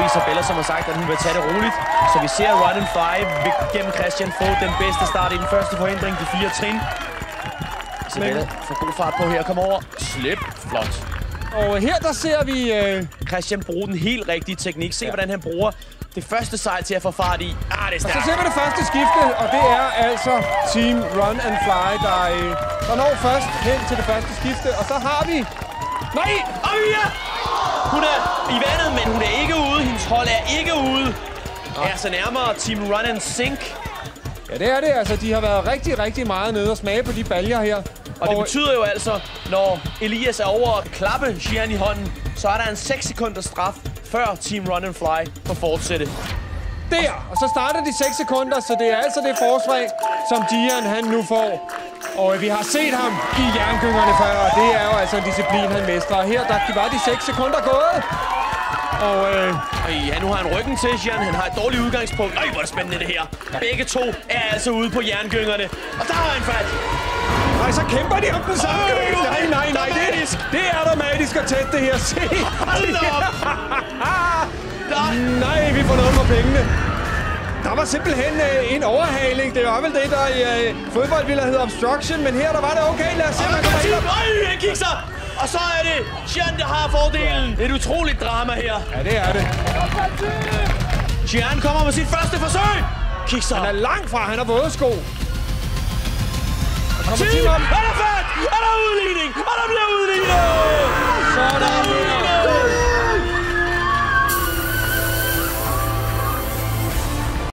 Isabella, som har sagt, at hun vil tage det roligt. Så vi ser Run and Fly gennem Christian få den bedste start i den første forhindring, de 4 trin. Isabella får god fart på her, kommer over. Slip, flot. Og her der ser vi... Christian bruger den helt rigtige teknik. Se, hvordan han bruger det første sejl til at få fart i. Det er stærkt. Så ser vi det første skifte, og det er altså Team Run and Fly, der når først hen til det første skifte. Og så har vi... Nej! Ja! Hun er i vandet, men hun er ikke ude. Hendes hold er ikke ude. Altså nærmere Team Run and Sink. Ja, det er det. Altså, de har været rigtig, rigtig meget nede og smage på de baljer her. Og det betyder jo altså, når Elias er over at klappe Gian i hånden, så er der en 6 sekunders straf, før Team Run and Fly får fortsætte. Der! Og så starter de 6 sekunder, så det er altså det forspring, som Gian han nu får. Og vi har set ham i jerngyngerne før, og det er jo altså en disciplin, han mestrer. Og her, der var de 6 sekunder gået. Og nu har han ryggen til, Gian. Han har et dårligt udgangspunkt. Hvor er det spændende det her. Begge to er altså ude på jerngyngerne. Og der har han fat. Nej, så kæmper de om den samme gyng. Nej. Det er dramatisk og tæt, det her. Se. Hold op. Nej, vi får noget for pengene. Der var simpelthen en overhaling. Det var vel det, der i fodbold ville hedde obstruction. Men her, der var det okay. Lad os se, man kommer helt han kigger sig. Og så er det Gian, der har fordelen. Det er et utroligt drama her. Ja, det er det. Gian kommer med sit første forsøg. Kig så. Han er langt fra. Han har våde sko. Er der fat? Er der udligning? Og der bliver udlignet! Sådan der.